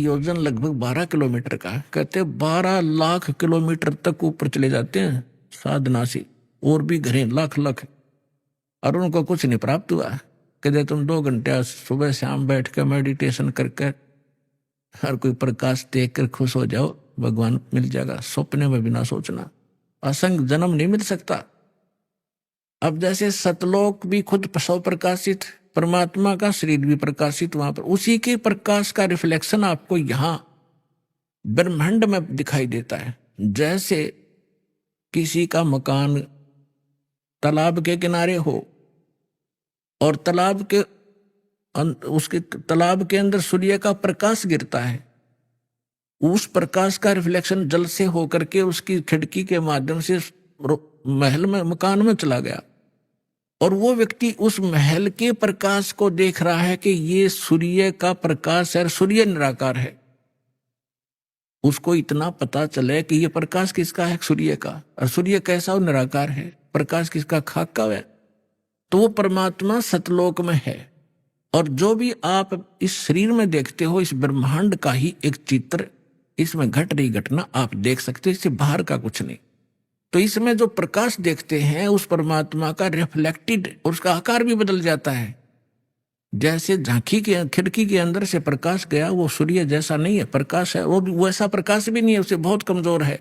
योजन लगभग 12 किलोमीटर का है। कहते 12 लाख किलोमीटर तक ऊपर चले जाते हैं साधना से, और भी घरें लाख लाख, और उनको कुछ नहीं प्राप्त हुआ। कहते तुम 2 घंटे सुबह शाम बैठ कर मेडिटेशन करके हर कोई प्रकाश देख कर खुश हो जाओ, भगवान मिल जाएगा। सपने में भी ना सोचना, असंग जन्म नहीं मिल सकता। अब जैसे सतलोक भी खुद स्वप्रकाशित, परमात्मा का शरीर भी प्रकाशित, वहां पर उसी के प्रकाश का रिफ्लेक्शन आपको यहां ब्रह्मांड में दिखाई देता है। जैसे किसी का मकान तालाब के किनारे हो और उसके तालाब के अंदर सूर्य का प्रकाश गिरता है, उस प्रकाश का रिफ्लेक्शन जल से होकर के उसकी खिड़की के माध्यम से महल में, मकान में चला गया, और वो व्यक्ति उस महल के प्रकाश को देख रहा है कि ये सूर्य का प्रकाश है, सूर्य निराकार है। उसको इतना पता चले कि ये प्रकाश किसका है, सूर्य का, और सूर्य कैसा, वो निराकार है। प्रकाश किसका, खाक का है। तो वो परमात्मा सतलोक में है, और जो भी आप इस शरीर में देखते हो, इस ब्रह्मांड का ही एक चित्र, इसमें घट रही घटना आप देख सकते हो, इससे बाहर का कुछ नहीं। तो इसमें जो प्रकाश देखते हैं उस परमात्मा का रिफ्लेक्टेड, और उसका आकार भी बदल जाता है। जैसे झांकी के खिड़की के अंदर से प्रकाश गया, वो सूर्य जैसा नहीं है, प्रकाश है, वो भी वैसा प्रकाश भी नहीं है, उसे बहुत कमजोर है।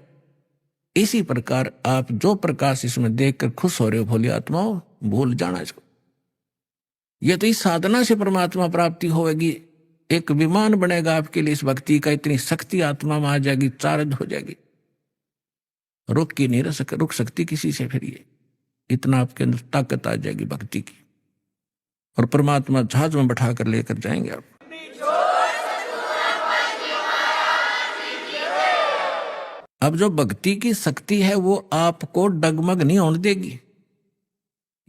इसी प्रकार आप जो प्रकाश इसमें देखकर खुश हो रहे हो, भोली आत्माओं, भूल जाना इसको। यह तो इस साधना से परमात्मा प्राप्ति होगी। एक विमान बनेगा आपके लिए इस भक्ति का, इतनी शक्ति आत्मा में आ जाएगी, चार्ज हो जाएगी, रुक की नहीं रुक सकती किसी से। फिर ये इतना आपके अंदर ताकत आ जाएगी भक्ति की, और परमात्मा जहाज में बैठा कर लेकर जाएंगे आप। अब जो भक्ति की शक्ति है वो आपको डगमग नहीं होने देगी,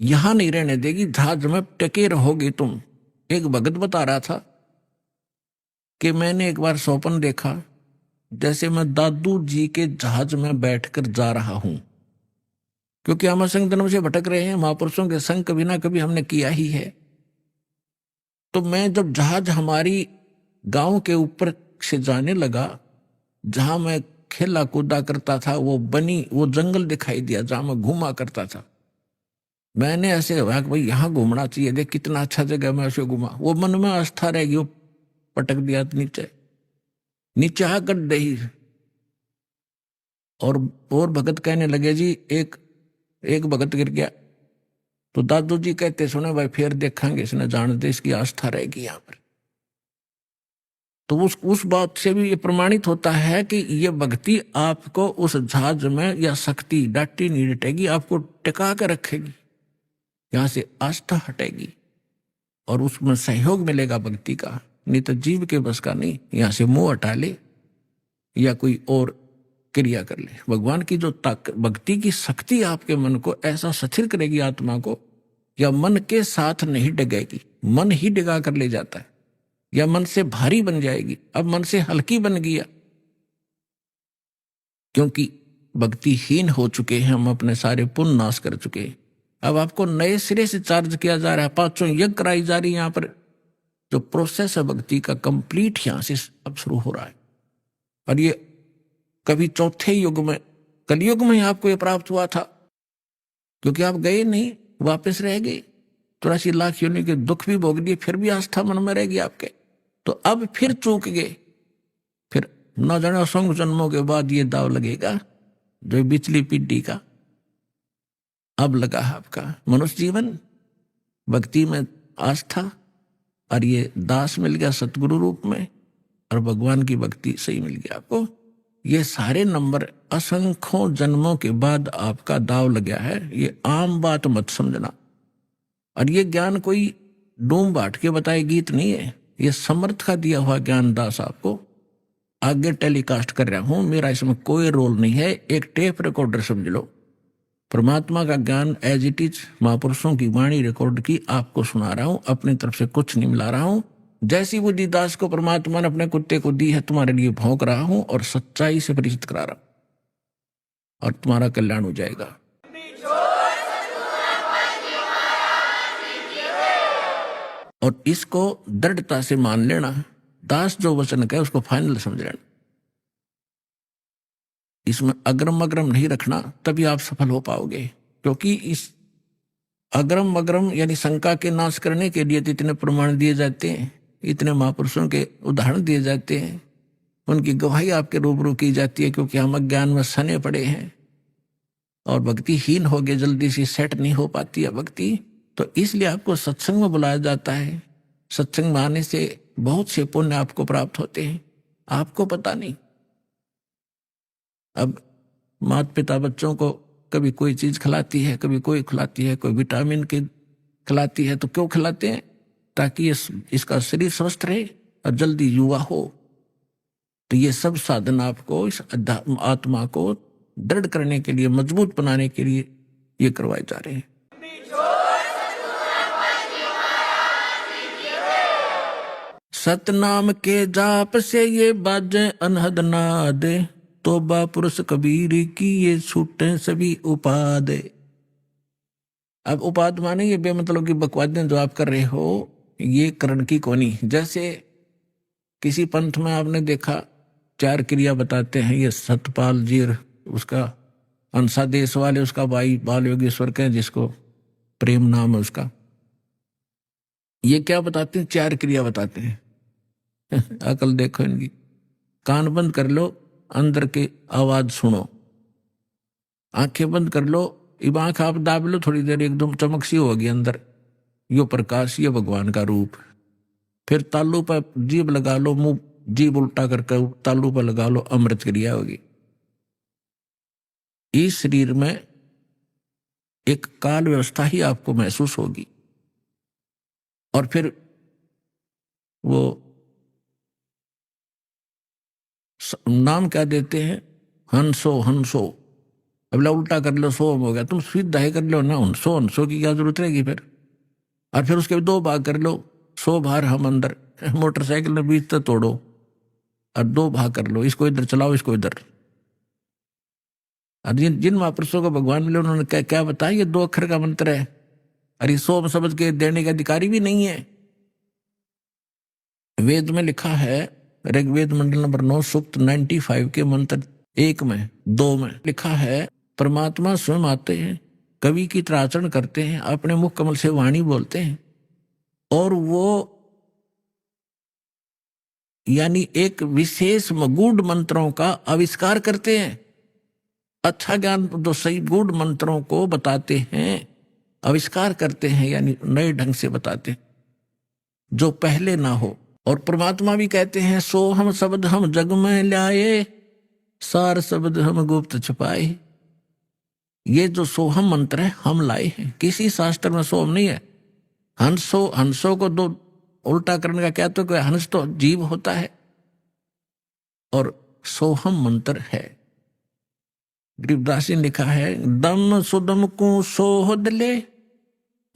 यहां नहीं रहने देगी, जहाज में टके रहोगे तुम। एक भगत बता रहा था कि मैंने एक बार स्वप्न देखा, जैसे मैं दादू जी के जहाज में बैठकर जा रहा हूं, क्योंकि हम असंग जन्म से भटक रहे हैं, महापुरुषों के संग कभी ना कभी हमने किया ही है। तो मैं जब जहाज हमारी गांव के ऊपर से जाने लगा, जहां मैं खेला कूदा करता था, वो जंगल दिखाई दिया जहां मैं घूमा करता था। मैंने ऐसे कहा कि भाई यहां घूमना चाहिए, देख कितना अच्छा जगह, मैं ऐसे घूमा। वो मन में आस्था रहेगी, वो पटक दिया नीचे आ गड्ढे ही। और भगत कहने लगे जी, एक भगत गिर गया। तो दादू जी कहते, सुने भाई फिर देखेंगे, इसने जान दे, इसकी आस्था रहेगी यहाँ पर। तो उस बात से भी ये प्रमाणित होता है कि ये भक्ति आपको उस जहाज में, या शक्ति डाटी नहीं डटेगी, आपको टिका कर रखेगी, यहां से आस्था हटेगी, और उसमें सहयोग मिलेगा भक्ति का। नहीं तो जीव के बस का नहीं, यहां से मुंह हटा ले या कोई और क्रिया कर ले। भगवान की जो भक्ति की शक्ति आपके मन को ऐसा सथिर करेगी, आत्मा को, या मन के साथ नहीं डगेगी, मन ही डिगा कर ले जाता है, या मन से भारी बन जाएगी, अब मन से हल्की बन गया, क्योंकि भक्तिहीन हो चुके हैं हम, अपने सारे पुण्य नाश कर चुके हैं। अब आपको नए सिरे से चार्ज किया जा रहा है, 5 यज्ञ कराई जा रही है। यहाँ पर जो प्रोसेस है भक्ति का कंप्लीट यहां से अब शुरू हो रहा है, और ये कभी चौथे युग में, कलयुग में आपको ये प्राप्त हुआ था, क्योंकि आप गए नहीं, वापस रह गए, 83 लाख योनि के दुख भी भोग दिए, फिर भी आस्था मन में रहेगी आपके। तो अब फिर चूक गए, फिर न जाने असंख्य जन्मों के बाद ये दाव लगेगा, जो पिछली पीढ़ी का अब लगा है आपका मनुष्य जीवन, भक्ति में आस्था, और ये दास मिल गया सतगुरु रूप में, और भगवान की भक्ति सही मिल गया आपको। ये सारे नंबर असंख्यों जन्मों के बाद आपका दाव लग गया है, ये आम बात मत समझना। और ये ज्ञान कोई डूम बांट के बताए गीत नहीं है, ये समर्थ का दिया हुआ ज्ञान दास आपको आगे टेलीकास्ट कर रहा हूं, मेरा इसमें कोई रोल नहीं है, एक टेप रिकॉर्डर समझ लो। परमात्मा का ज्ञान एज इट इज, महापुरुषों की वाणी रिकॉर्ड की आपको सुना रहा हूं, अपनी तरफ से कुछ नहीं मिला रहा हूं। जैसी बुद्धि दास को परमात्मा ने अपने कुत्ते को दी है, तुम्हारे लिए भौंक रहा हूं, और सच्चाई से परिचित करा रहा हूं, और तुम्हारा कल्याण हो जाएगा। और इसको दृढ़ता से मान लेना दास जो वचन कहे उसको फाइनल समझ लेना, इसमें अग्रम अग्रम नहीं रखना, तभी आप सफल हो पाओगे। क्योंकि इस अग्रम अग्रम यानी शंका के नाश करने के लिए तो इतने प्रमाण दिए जाते हैं, इतने महापुरुषों के उदाहरण दिए जाते हैं, उनकी गवाही आपके रूबरू की जाती है, क्योंकि हम अज्ञान में सने पड़े हैं और भक्तिहीन हो गए, जल्दी से सेट नहीं हो पाती है भक्ति। तो इसलिए आपको सत्संग में बुलाया जाता है। सत्संग में आने से बहुत से पुण्य आपको प्राप्त होते हैं, आपको पता नहीं। अब माता पिता बच्चों को कभी कोई चीज खिलाती है, कभी कोई खिलाती है, कोई विटामिन के खिलाती है, तो क्यों खिलाते हैं? ताकि इसका शरीर स्वस्थ रहे और जल्दी युवा हो। तो ये सब साधन आपको इस आत्मा को दृढ़ करने के लिए, मजबूत बनाने के लिए ये करवाए जा रहे हैं। सतनाम के जाप से ये बाजे अनहद नाद, तोबा पुरुष कबीर की ये छूटे सभी उपाद। अब उपाद माने ये बेमतलब की बकवादें जो आप कर रहे हो, ये करण की कोनी। जैसे किसी पंथ में आपने देखा 4 क्रिया बताते हैं, ये सतपाल जी उसका अंसा देश वाले उसका भाई बाल योगेश्वर के, जिसको प्रेम नाम है उसका, ये क्या बताते हैं? 4 क्रिया बताते हैं। अकल देखो इनकी। कान बंद कर लो, अंदर की आवाज सुनो। आंखें बंद कर लो, इब आंख आप दाब लो थोड़ी देर, एकदम चमक सी होगी अंदर, यो प्रकाश, ये भगवान का रूप। फिर तालू पर जीभ लगा लो, मुंह जीभ उल्टा करके तालू पर लगा लो, अमृत क्रिया होगी। इस शरीर में एक काल व्यवस्था ही आपको महसूस होगी। और फिर वो नाम क्या देते हैं? हंसो हंसो। अब उल्टा कर लो, सो हो गया, तुम सीधा ही कर लो ना, हंसो हंसो की क्या जरूरत रहेगी फिर? और फिर उसके 2 भाग कर लो, सो बाहर हम अंदर। मोटरसाइकिल में बीच तक तोड़ो और 2 भाग कर लो, इसको इधर चलाओ, इसको इधर। और जिन महापुरुषों को भगवान मिले उन्होंने क्या क्या बताया? ये 2 अक्षर का मंत्र है। अरे 100 शब्द के देने के अधिकारी भी नहीं है। वेद में लिखा है, ऋग्वेद मंडल नंबर 9 सूक्त 95 के मंत्र 1 में 2 में लिखा है, परमात्मा स्वयं आते हैं, कवि की तरह आचरण करते हैं, अपने मुख कमल से वाणी बोलते हैं, और वो यानी एक विशेष गूढ़ मंत्रों का आविष्कार करते हैं। अच्छा ज्ञान जो सही गूढ़ मंत्रों को बताते हैं, आविष्कार करते हैं, यानी नए ढंग से बताते हैं जो पहले ना हो। और परमात्मा भी कहते हैं, सो हम शब्द हम जग में लाए, सार शब्द हम गुप्त छुपाए। ये जो सोहम मंत्र है हम लाए हैं, किसी शास्त्र में सोहम नहीं है। हंसो, हंसो को 2 उल्टा करने का क्या, तो हंस तो जीव होता है और सोहम मंत्र है। गरीबदास जी ने लिखा है, दम सुदम को सोहद ले,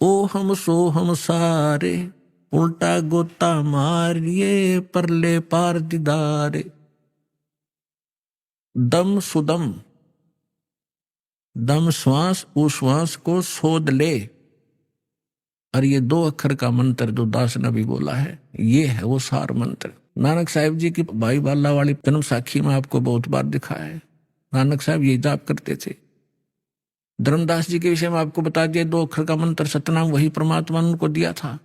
ओ हम सोहम सारे, उल्टा गोता मारिए परले पार दीदारे। दम सुदम, दम श्वास, उश्वास को सोध ले, और ये 2 अक्षर का मंत्र जो दास ने भी बोला है, ये है वो सार मंत्र। नानक साहिब जी की भाई बाला वाली जन्म साखी में आपको बहुत बार दिखा है, नानक साहब ये जाप करते थे। धर्मदास जी के विषय में आपको बता दिया, 2 अक्षर का मंत्र सतनाम वही परमात्मा ने उनको दिया था।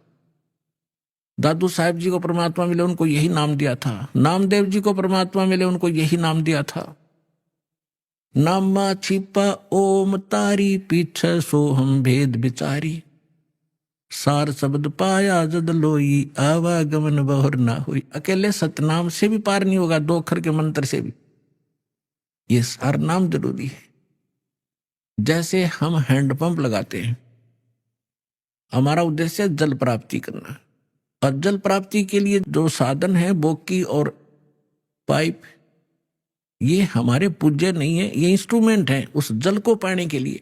दादू साहब जी को परमात्मा मिले, उनको यही नाम दिया था। नामदेव जी को परमात्मा मिले, उनको यही नाम दिया था। नामा छिपा ओम तारी, पीछे सो हम भेद बिचारी, सार शब्द पाया जद लोई, आवागमन बहुर ना हुई। अकेले सतनाम से भी पार नहीं होगा, 2 अक्षर के मंत्र से भी। ये सार नाम जरूरी है। जैसे हम हैंडपंप लगाते हैं, हमारा उद्देश्य है जल प्राप्ति करना, और जल प्राप्ति के लिए जो साधन है, बोकी और पाइप, ये हमारे पूज्य नहीं है, ये इंस्ट्रूमेंट है उस जल को पाने के लिए।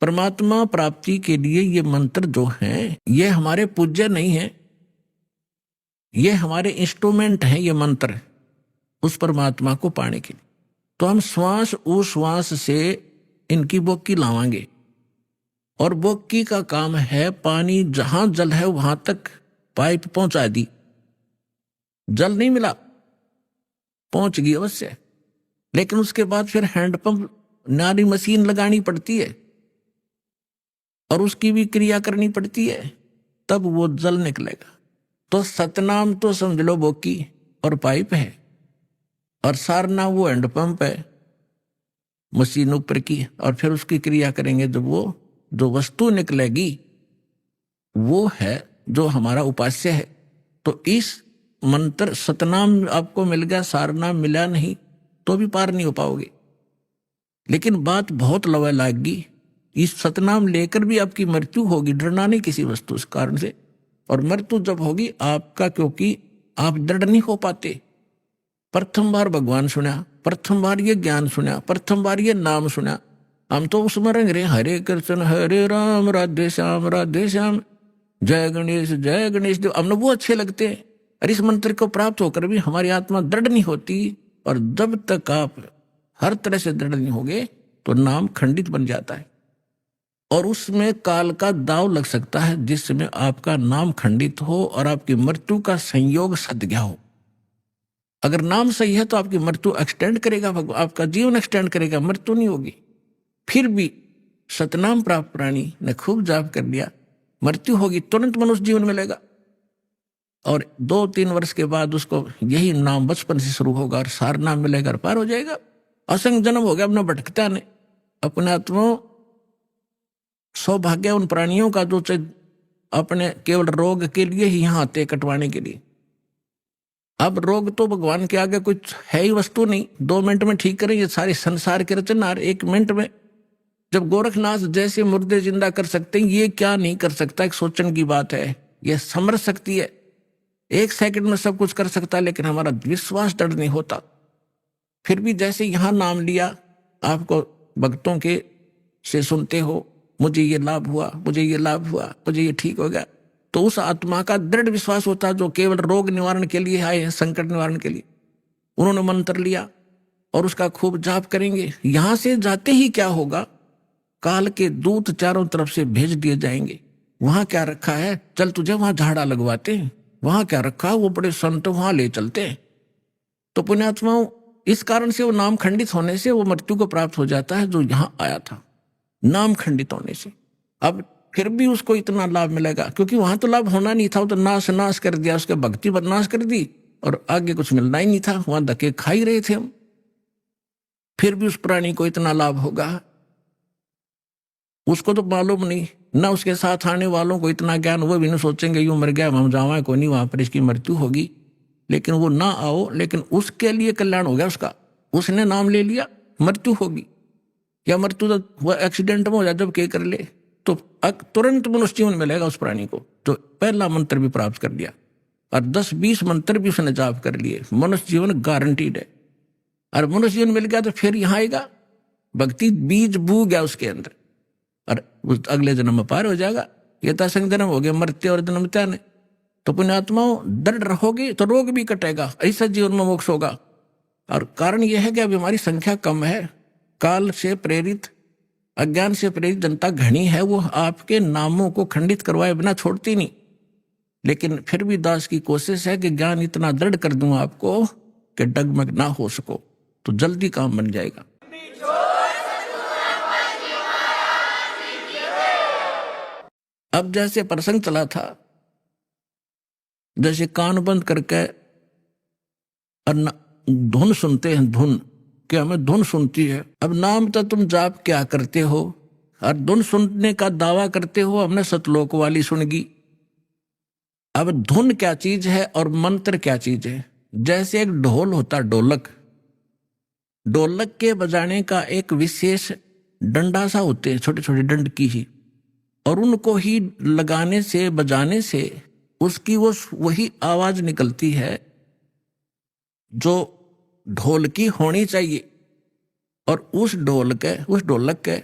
परमात्मा प्राप्ति के लिए ये मंत्र जो हैं, ये हमारे पूज्य नहीं है, ये हमारे इंस्ट्रूमेंट हैं, ये मंत्र उस परमात्मा को पाने के लिए। तो हम श्वास उश्वास से इनकी बोकी लावांगे, और बोकी का काम है पानी जहां जल है वहां तक पाइप पहुंचा दी। जल नहीं मिला, पहुंच गई अवश्य, लेकिन उसके बाद फिर हैंडपंप नारी मशीन लगानी पड़ती है और उसकी भी क्रिया करनी पड़ती है, तब वो जल निकलेगा। तो सतनाम तो समझ लो बोकी और पाइप है, और सारना वो हैंडपंप है मशीन ऊपर की, और फिर उसकी क्रिया करेंगे जब वो जो वस्तु निकलेगी वो है जो हमारा उपास्य है। तो इस मंत्र सतनाम आपको मिल गया, सारनाम मिला नहीं तो भी पार नहीं हो पाओगे। लेकिन बात बहुत लवा लाएगी, इस सतनाम लेकर भी आपकी मृत्यु होगी, डरना नहीं किसी वस्तु के कारण से। और मृत्यु जब होगी आपका, क्योंकि आप दृढ़ नहीं हो पाते। प्रथम बार भगवान सुना, प्रथम बार ये ज्ञान सुना, प्रथम बार ये नाम सुना, हम तो उसमें रंग रहे हरे कृष्ण हरे राम राधे श्याम जय गणेश देव, हमने वो अच्छे लगते हैं। और इस मंत्र को प्राप्त होकर भी हमारी आत्मा दृढ़ नहीं होती, और जब तक आप हर तरह से दृढ़ नहीं होगे तो नाम खंडित बन जाता है, और उसमें काल का दाव लग सकता है जिसमें आपका नाम खंडित हो और आपकी मृत्यु का संयोग सद गया हो। अगर नाम सही है तो आपकी मृत्यु एक्सटेंड करेगा, आपका जीवन एक्सटेंड करेगा, मृत्यु नहीं होगी। फिर भी सतनाम प्राप्त प्राणी ने खूब जाप कर लिया, मृत्यु होगी तुरंत मनुष्य जीवन मिलेगा, और 2-3 वर्ष के बाद उसको यही नाम बचपन से शुरू होगा और सार नाम मिलेगा और पार हो जाएगा। असंग जन्म हो गया अपना भटकता ने अपने आत्मा। सौभाग्य उन प्राणियों का जो अपने केवल रोग के लिए ही यहाँ आते कटवाने के लिए। अब रोग तो भगवान के आगे कुछ है ही वस्तु नहीं, 2 मिनट में ठीक करें ये सारे संसार के रचनहार 1 मिनट में। जब गोरखनाथ जैसे मुर्दे जिंदा कर सकते हैं, ये क्या नहीं कर सकता, एक सोचने की बात है। ये समझ सकती है, 1 सेकंड में सब कुछ कर सकता है, लेकिन हमारा विश्वास दृढ़ नहीं होता। फिर भी जैसे यहां नाम लिया, आपको भक्तों के से सुनते हो, मुझे ये लाभ हुआ, मुझे ये लाभ हुआ, मुझे ये ठीक हो गया, तो उस आत्मा का दृढ़ विश्वास होता है जो केवल रोग निवारण के लिए आए हैं, संकट निवारण के लिए। उन्होंने मंत्र लिया और उसका खूब जाप करेंगे। यहां से जाते ही क्या होगा, काल के दूत चारों तरफ से भेज दिए जाएंगे। वहां क्या रखा है, चल तुझे वहां झाड़ा लगवाते हैं, वहां क्या रखा, वो बड़े संत वहां ले चलते हैं। तो पुण्यात्माओं, इस कारण से वो नाम खंडित होने से वो मृत्यु को प्राप्त हो जाता है जो यहां आया था, नाम खंडित होने से। अब फिर भी उसको इतना लाभ मिलेगा, क्योंकि वहां तो लाभ होना नहीं था, वो तो नाश कर दिया, उसके भक्ति बदनाश कर दी और आगे कुछ मिलना ही नहीं था, वहां धक्के खा ही रहे थे हम। फिर भी उस प्राणी को इतना लाभ होगा, उसको तो मालूम नहीं ना, उसके साथ आने वालों को इतना ज्ञान, वो भी नहीं सोचेंगे यूं मर गया हम जावा को नहीं, वहां पर इसकी मृत्यु होगी। लेकिन वो ना आओ, लेकिन उसके लिए कल्याण हो गया उसका, उसने नाम ले लिया, मृत्यु होगी या मृत्यु तो वह एक्सीडेंट में हो जाए जब के कर ले, तो तुरंत मनुष्य जीवन मिलेगा उस प्राणी को। तो पहला मंत्र भी प्राप्त कर लिया और 10-20 मंत्र भी उसने जाप कर लिए, मनुष्य जीवन गारंटीड है। और मनुष्य जीवन मिल गया तो फिर यहां आएगा, भक्ति बीज बू गया उसके अंदर, और उस अगले जन्म में पार हो जाएगा। ये तसंग जन्म हो गया, मृत्यु और जन्म त्याग। तो पुण्यात्माओं, दृढ़ रहोगे तो रोग भी कटेगा, ऐसा जीवन में मोक्ष होगा। और कारण यह है कि अभी हमारी संख्या कम है, काल से प्रेरित, अज्ञान से प्रेरित जनता घनी है, वो आपके नामों को खंडित करवाए बिना छोड़ती नहीं। लेकिन फिर भी दास की कोशिश है कि ज्ञान इतना दृढ़ कर दूं आपको कि डगमग ना हो सको, तो जल्दी काम बन जाएगा। अब जैसे प्रसंग चला था, जैसे कान बंद करके और धुन सुनते हैं, धुन कि हमें धुन सुनती है। अब नाम तो तुम जाप क्या करते हो और धुन सुनने का दावा करते हो, हमने सतलोक वाली सुनगी। अब धुन क्या चीज है और मंत्र क्या चीज है। जैसे एक ढोल होता, ढोलक, ढोलक के बजाने का एक विशेष डंडा सा होते हैं, छोटे छोटे डंड की ही, और उनको ही लगाने से, बजाने से उसकी वो वही आवाज निकलती है जो ढोल की होनी चाहिए। और उस ढोलक के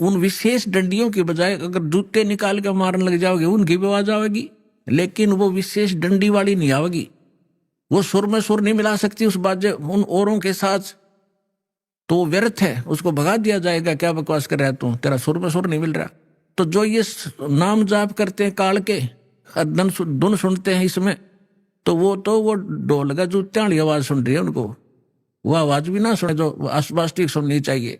उन विशेष डंडियों के बजाय अगर जूते निकाल के मारने लग जाओगे, उनकी भी आवाज आवेगी, लेकिन वो विशेष डंडी वाली नहीं आवेगी। वो सुर में सुर नहीं मिला सकती उस बाजे उन औरों के साथ, तो व्यर्थ है, उसको भगा दिया जाएगा। क्या बकवास कर रहा है तू, तेरा सुर में सुर नहीं मिल रहा। तो जो ये नाम जाप करते हैं काल के, धुन सुनते हैं इसमें, तो वो ढोल का जूत्या वाली आवाज सुन रही है उनको, वो आवाज भी ना सुने जो आसपास ठीक सुननी चाहिए।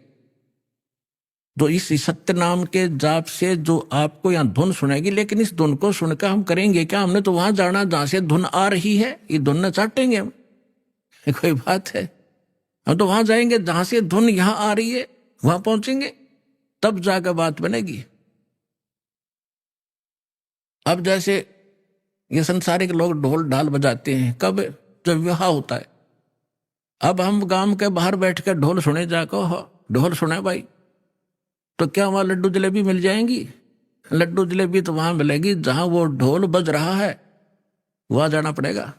तो इस सत्य नाम के जाप से जो आपको यहाँ धुन सुनेगी, लेकिन इस धुन को सुनकर हम करेंगे क्या? हमने तो वहां जाना जहां से धुन आ रही है, ये धुन न चाटेंगे हम, कोई बात है? हम तो वहां जाएंगे जहां से धुन यहां आ रही है, वहां पहुंचेंगे, तब जाकर बात बनेगी। अब जैसे ये संसारिक लोग ढोल ढाल बजाते हैं, कब? जब विवाह होता है। अब हम गांव के बाहर बैठ कर ढोल सुने जाकर, ढोल सुने भाई, तो क्या वहां लड्डू जलेबी मिल जाएंगी? लड्डू जलेबी तो वहां मिलेगी जहां वो ढोल बज रहा है, वहां जाना पड़ेगा।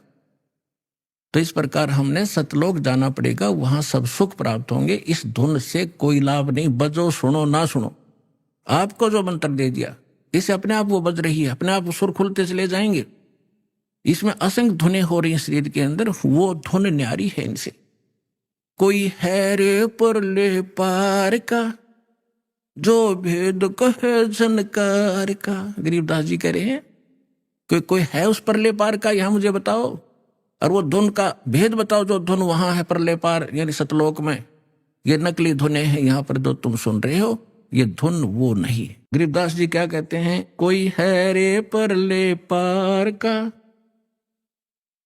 तो इस प्रकार हमने सतलोक जाना पड़ेगा, वहां सब सुख प्राप्त होंगे। इस धुन से कोई लाभ नहीं, बजो सुनो ना सुनो। आपको जो मंत्र दे दिया, इससे अपने आप वो बज रही है, अपने आप सुर खुलते चले जाएंगे। इसमें असंख्य धुनें हो रही हैं शरीर के अंदर, वो धुन न्यारी है इनसे। कोई है रे परले पार का, जो भेद कहे झनकार का। गरीबदास जी कह रहे हैं कि कोई है उस परले पार का, यहां मुझे बताओ, और वो धुन का भेद बताओ जो धुन वहां है परले पार, यानी सतलोक में। ये नकली धुनें हैं यहां पर जो तुम सुन रहे हो, ये धुन वो नहीं। गरीबदास जी क्या कहते हैं? कोई है रे परले पार का,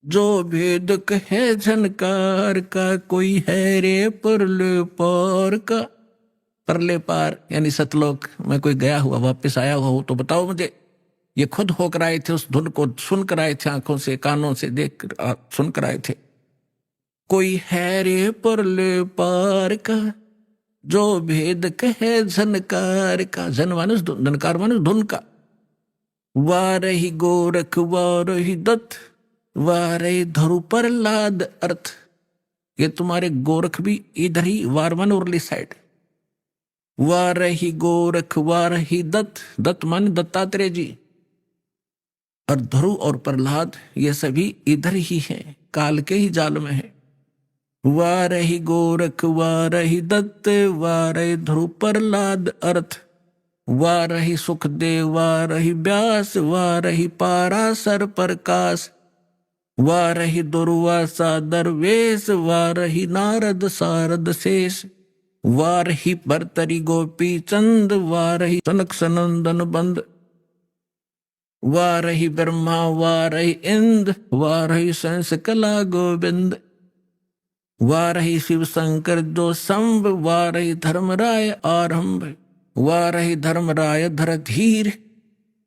जो भेद कहे झनकार का। कोई है रे परले पार का, परले पार यानी सतलोक में कोई गया हुआ वापस आया हुआ हो तो बताओ मुझे। ये खुद होकर आए थे, उस धुन को सुनकर आए थे, आंखों से कानों से देख सुनकर आए थे। कोई है रे परले पार का, जो भेद कहे झनकार का। झन मानुष, झनकार मानुष धुन का। वारही गोरख वारही दत्त, वारही धरु प्रहलाद अर्थ। ये तुम्हारे गोरख भी इधर ही, वारमन उरली साइड। वारही गोरख वारही दत्त, दत्त मान दत्तात्रेय जी, और ध्रुव और प्रहलाद ये सभी इधर ही हैं, काल के ही जाल में है। वारही गोरख वारही दत्त, वारही ध्रुव प्रहलाद अर्थ। वारही सुखदेव वारही व्यास, वारही पाराशर प्रकाश। वारही दुर्वासा दरवेश, वारही नारद सारद शेष। वारही भरतरी गोपी चंद, वारही सनक सनंदन बंद। वारही ब्रह्मा वारही इंद, वारही संस कला गोविंद। वारही शिव शंकर जो संभ, वारही धर्मराय आरंभ। वारही धर्मराय धर धीर,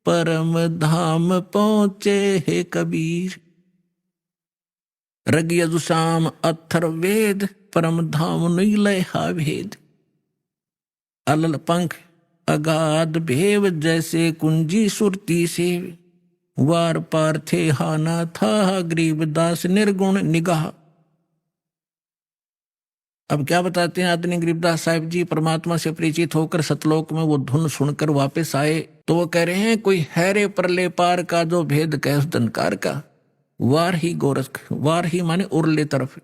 परम धाम पहुंचे हे कबीर। रग यजुषाम अथर वेद, परम धाम नीलय हा भेद। अलल पंख अगाध भेव, जैसे कुंजी सुरती से। वार पार थे हाना था, गरीबदास निर्गुण निगाह। अब क्या बताते हैं आदरणीय गरीबदास साहिब जी? परमात्मा से परिचित होकर सतलोक में वो धुन सुनकर वापस आए, तो वो कह रहे हैं कोई है रे परले पार का, जो भेद कहे उस धनकार का। वार ही गोरख, वार ही माने उरले तरफ।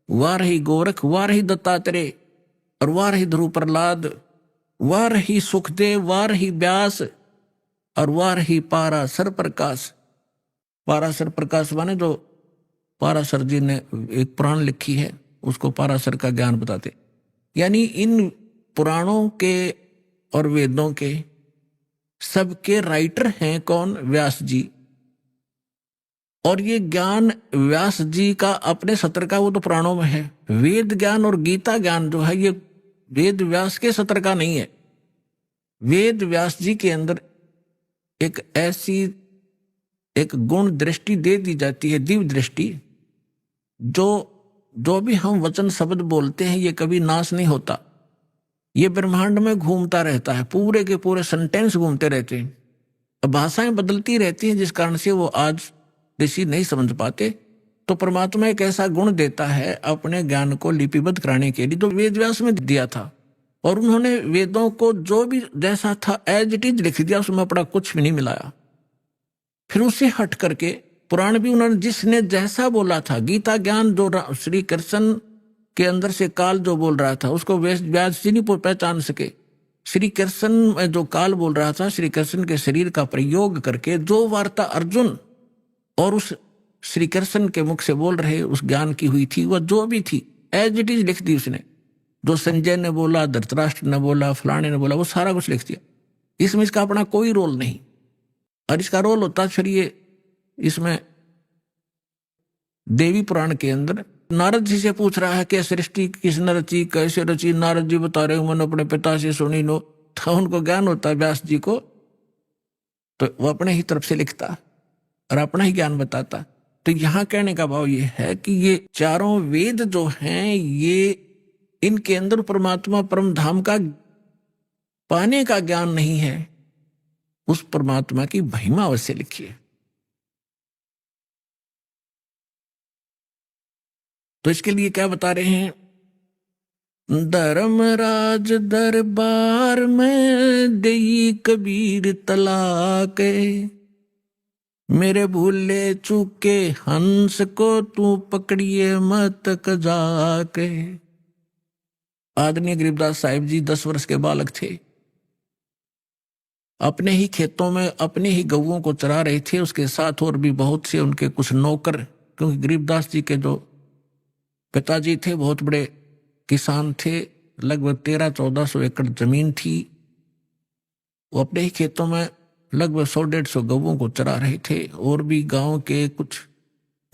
वार ही गोरख, वार ही दत्तात्रेय, और वार ही ध्रुव प्रहलाद। वार ही सुखदेव, वार ही व्यास, और वार ही पाराशर प्रकाश। पाराशर प्रकाश माने जो पाराशर जी ने एक पुराण लिखी है, उसको पाराशर का ज्ञान बताते। यानी इन पुराणों के और वेदों के सबके राइटर हैं कौन? व्यास जी। और ये ज्ञान व्यास जी का अपने सत्र का, वो तो पुराणों में है। वेद ज्ञान और गीता ज्ञान जो है, ये वेद व्यास के सत्र का नहीं है। वेद व्यास जी के अंदर एक ऐसी एक गुण दृष्टि दे दी जाती है, दिव्य दृष्टि, जो भी हम वचन शब्द बोलते हैं ये कभी नाश नहीं होता। ये ब्रह्मांड में घूमता रहता है, पूरे के पूरे सेंटेंस घूमते रहते हैं। भाषाएं बदलती रहती हैं, जिस कारण से वो आज ऋषि नहीं समझ पाते। तो परमात्मा एक ऐसा गुण देता है अपने ज्ञान को लिपिबद्ध कराने के लिए, जो वेद व्यास में दिया था। और उन्होंने वेदों को जो भी जैसा था एज इट इज लिख दिया, उसमें अपना कुछ भी नहीं मिलाया। फिर उससे हट करके पुराण भी उन्होंने जिसने जैसा बोला था, गीता ज्ञान जो श्री कृष्ण के अंदर से काल जो बोल रहा था, उसको व्यास जी नहीं पहचान सके। श्री कृष्ण में जो काल बोल रहा था, श्री कृष्ण के शरीर का प्रयोग करके जो वार्ता अर्जुन और उस श्री कृष्ण के मुख से बोल रहे उस ज्ञान की हुई थी, वह जो भी थी एज इट इज लिख दी उसने। जो संजय ने बोला, धृतराष्ट्र ने बोला, फलाने ने बोला, वो सारा कुछ लिख दिया। इसमें इसका अपना कोई रोल नहीं। और इसका रोल होता फिर ये, इसमें देवी पुराण के अंदर नारद जी से पूछ रहा है कि सृष्टि किसने रची, कैसे रची। नारद जी बता रहे हो मैंने अपने पिता से सुनी नो। तो उनको ज्ञान होता है व्यास जी को, तो वो अपने ही तरफ से लिखता और अपना ही ज्ञान बताता। तो यहां कहने का भाव ये है कि ये चारों वेद जो हैं, ये इनके अंदर परमात्मा परम धाम का पाने का ज्ञान नहीं है, उस परमात्मा की महिमा अवश्य लिखी है। तो इसके लिए क्या बता रहे हैं, धर्मराज दरबार में देई कबीर तलाक, मेरे भूले चूके हंस को तू पकड़िए मत जाके। आदरणीय गरीबदास साहिब जी 10 वर्ष के बालक थे, अपने ही खेतों में अपने ही गऊओं को चरा रहे थे। उसके साथ और भी बहुत से उनके कुछ नौकर, क्योंकि गरीबदास जी के जो पिताजी थे बहुत बड़े किसान थे, लगभग 1300-1400 एकड़ जमीन थी। वो अपने ही खेतों में लगभग 100-150 गऊओं को चरा रहे थे। और भी गांव के कुछ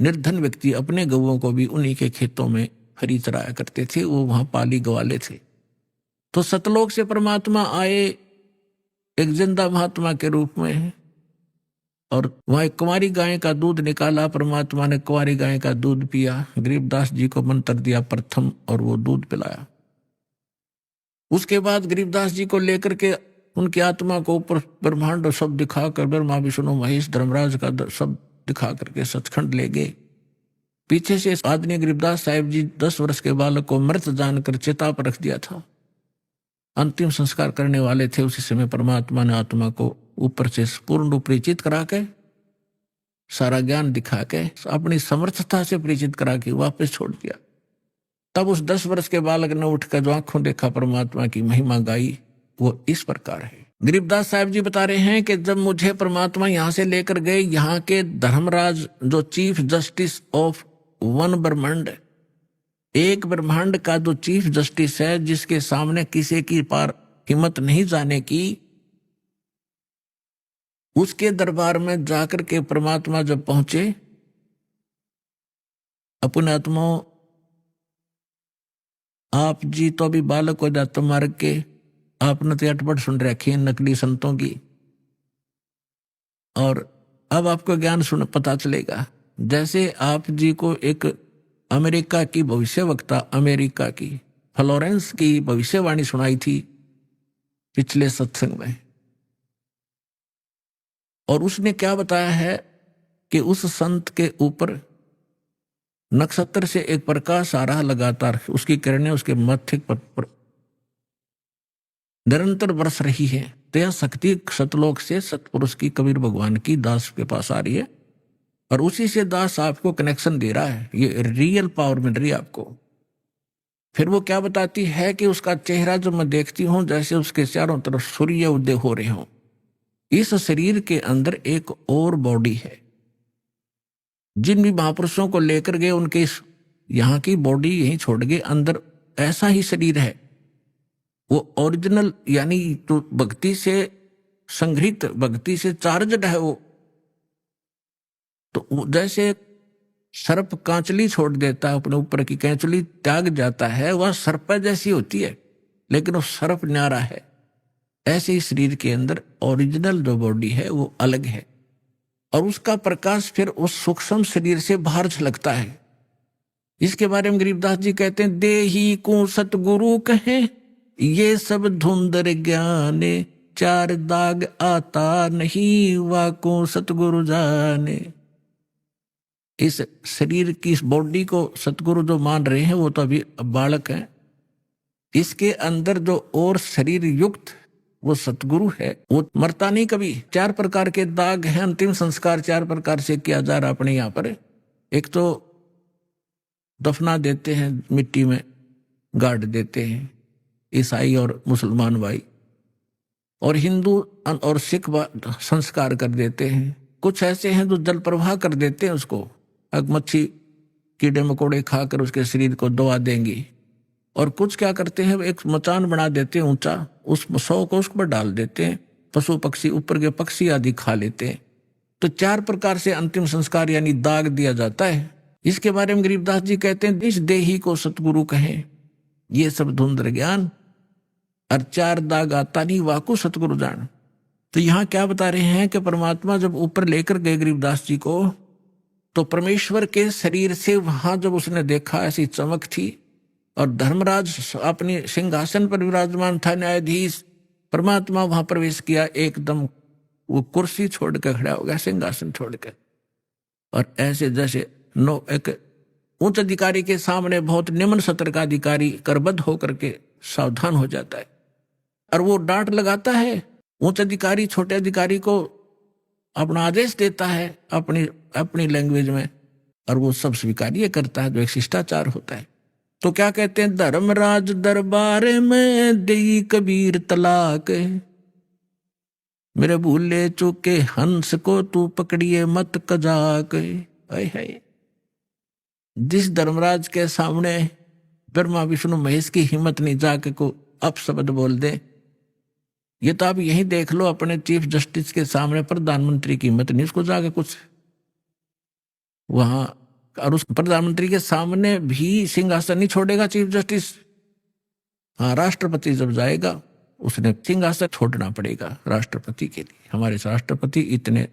निर्धन व्यक्ति अपने गऊओं को भी उन्हीं के खेतों में हरी चराया करते थे, वो वहां पाली गवाले थे। तो सतलोक से परमात्मा आए एक जिंदा महात्मा के रूप में, और वहां एक कुंवारी गाय का दूध निकाला। परमात्मा ने कुंवारी गाय का दूध पिया, गरीबदास जी को मंत्र दिया प्रथम और वो दूध पिलाया। उसके बाद गरीबदास जी को लेकर के उनकी आत्मा को ऊपर ब्रह्मांड शब्द दिखाकर, ब्रह्मा विष्णु महेश धर्मराज का शब्द दिखा करके सचखंड ले गए। पीछे से आदरणीय गरीबदास साहिब जी 10 वर्ष के बालक को मृत जानकर चिता पर रख दिया था। अंतिम संस्कार करने वाले थे, उसी समय परमात्मा ने आत्मा को ऊपर से पूर्ण रूप परिचित करा के, सारा ज्ञान दिखा के, अपनी समर्थता से परिचित करा के वापस छोड़ दिया। तब उस 10 वर्ष के बालक ने उठकर जो आंखों देखा परमात्मा की महिमा गाई, वो इस प्रकार है। गरीबदास साहिब जी बता रहे हैं कि जब मुझे परमात्मा यहां से लेकर गए, यहाँ के धर्मराज जो चीफ जस्टिस ऑफ वन ब्रह्मांड, एक ब्रह्मांड का जो चीफ जस्टिस है, जिसके सामने किसी की पार हिम्मत नहीं जाने की, उसके दरबार में जाकर के परमात्मा जब पहुंचे, अपने आत्मा आप जी तो अभी बालक हो जाते मार के, आपने तो अटपट सुन रखी है नकली संतों की, और अब आपको ज्ञान सुन पता चलेगा। जैसे आप जी को एक अमेरिका की भविष्यवक्ता, अमेरिका की फ्लोरेंस की भविष्यवाणी सुनाई थी पिछले सत्संग में, और उसने क्या बताया है कि उस संत के ऊपर नक्षत्र से एक प्रकाश आ रहा लगातार, उसकी किरणें उसके मस्तिष्क पर निरंतर बरस रही है। तो यह शक्ति सतलोक से सतपुरुष की, कबीर भगवान की दास के पास आ रही है, और उसी से दास आपको कनेक्शन दे रहा है, ये रियल पावर मिल रही है आपको। फिर वो क्या बताती है कि उसका चेहरा जो मैं देखती हूं, जैसे उसके चारों तरफ सूर्य उदय हो रहे हों। इस शरीर के अंदर एक और बॉडी है। जिन भी महापुरुषों को लेकर गए, उनके यहाँ की बॉडी यहीं छोड़ गए, अंदर ऐसा ही शरीर है। वो ओरिजिनल, यानी तो भक्ति से संग्रहित, भक्ति से चार्जड है वो। तो जैसे सर्प कांचली छोड़ देता है, अपने ऊपर की कैंचली त्याग जाता है, वह सर्प जैसी होती है, लेकिन वो सर्प न्यारा है। ऐसे ही शरीर के अंदर ओरिजिनल जो बॉडी है वो अलग है, और उसका प्रकाश फिर उस सूक्ष्म शरीर से बाहर झलकता है। इसके बारे में गरीबदास जी कहते हैं, देही को सतगुरु कहे ये सब धुंधर ज्ञाने, 4 दाग आता नहीं वाको सतगुरु जाने। इस शरीर की, इस बॉडी को सतगुरु जो मान रहे हैं, वो तो अभी बालक हैं। इसके अंदर जो और शरीर युक्त वो सतगुरु है, वो मरता नहीं कभी। 4 प्रकार के दाग हैं, अंतिम संस्कार 4 प्रकार से किया जा रहा अपने यहाँ पर। एक तो दफना देते हैं, मिट्टी में गाड़ देते हैं ईसाई और मुसलमान भाई, और हिंदू और सिख संस्कार कर देते हैं। कुछ ऐसे हैं जो जल प्रवाह कर देते हैं उसको, मच्छी कीड़े मकोड़े खाकर उसके शरीर को दबा देंगी। और कुछ क्या करते हैं, एक मचान बना देते हैं ऊंचा, उस 100 को उस पर डाल देते हैं, पशु पक्षी ऊपर के पक्षी आदि खा लेते हैं। तो 4 प्रकार से अंतिम संस्कार यानी दाग दिया जाता है। इसके बारे में गरीबदास जी कहते हैं, इस देही को सतगुरु कहें, ये सब धुंधर ज्ञान, और 4 दाग आता नहीं वाकु सतगुरु जान। तो यहाँ क्या बता रहे हैं कि परमात्मा जब ऊपर लेकर गए गरीबदास जी को, तो परमेश्वर के शरीर से वहां जब उसने देखा ऐसी चमक थी, और धर्मराज अपने सिंहासन पर विराजमान था, न्यायाधीश, परमात्मा वहां प्रवेश किया, एकदम वो कुर्सी छोड़कर खड़ा हो गया, सिंहासन छोड़कर, और ऐसे जैसे एक उच्च अधिकारी के सामने बहुत निम्न सत्र का अधिकारी करबद्ध होकर के सावधान हो जाता है, और वो डांट लगाता है, उच्च अधिकारी छोटे अधिकारी को अपना आदेश देता है अपनी लैंग्वेज में, और वो सब स्वीकार्य करता है, जो एक शिष्टाचार होता है। तो क्या कहते हैं, धर्मराज दरबार में देई कबीर तलाक, मेरे भूले चूके हंस को तू पकड़िए मत कजाक। है जिस धर्मराज के सामने ब्रह्मा विष्णु महेश की हिम्मत नहीं जाके को अपशब्द बोल दे, ये तो आप यही देख लो, अपने चीफ जस्टिस के सामने प्रधानमंत्री की हिम्मत नहीं उसको जाके कुछ वहां, और उस प्रधानमंत्री के सामने भी सिंहासन नहीं छोड़ेगा चीफ जस्टिस। हाँ, राष्ट्रपति जब जाएगा उसने सिंहासन छोड़ना पड़ेगा राष्ट्रपति के लिए, हमारे राष्ट्रपति इतने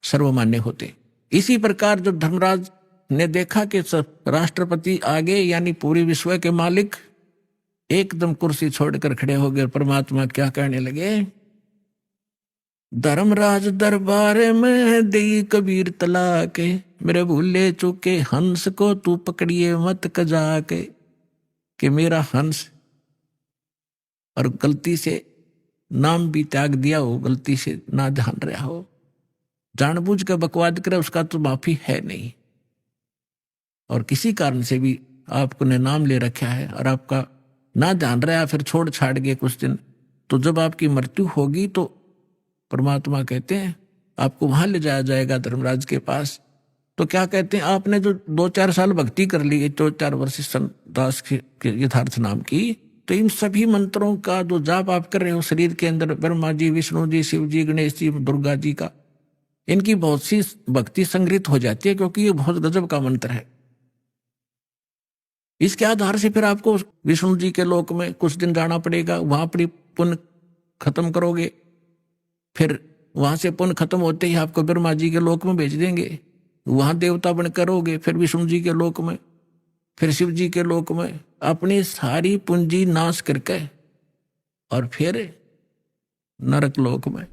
सर्वमान्य होते। इसी प्रकार जब धर्मराज ने देखा कि राष्ट्रपति आगे यानी पूरी विश्व के मालिक एकदम कुर्सी छोड़कर खड़े हो गए, परमात्मा क्या कहने लगे, धर्मराज दरबार में देई कबीर तलाक, मेरे भूले चूके हंस को तू पकड़िए मत कजाके, कि मेरा हंस, और गलती से नाम भी त्याग दिया हो, गलती से ना ध्यान रहा हो, जानबूझ कर बकवाद करे, उसका तो माफी है नहीं। और किसी कारण से भी आपने नाम ले रखा है और आपका ना ध्यान रहा, फिर छोड़ छाड़ गए कुछ दिन, तो जब आपकी मृत्यु होगी तो परमात्मा कहते हैं आपको वहां ले जाया जाएगा धर्मराज के पास। तो क्या कहते हैं, आपने जो 2-4 साल भक्ति कर ली, 2-4 वर्ष संत दास के यथार्थ नाम की, तो इन सभी मंत्रों का जो जाप आप कर रहे हो शरीर के अंदर, ब्रह्मा जी, विष्णु जी, शिव जी, गणेश जी, दुर्गा जी का, इनकी बहुत सी भक्ति संग्रहित हो जाती है, क्योंकि ये बहुत गजब का मंत्र है। इसके आधार से फिर आपको विष्णु जी के लोक में कुछ दिन जाना पड़ेगा, वहां पर पुण्य खत्म करोगे, फिर वहां से पुण्य खत्म होते ही आपको ब्रह्मा जी के लोक में भेज देंगे, वहां देवता बन करोगे, फिर विष्णु जी के लोक में, फिर शिव जी के लोक में, अपनी सारी पूंजी नाश करके, और फिर नरक लोक में।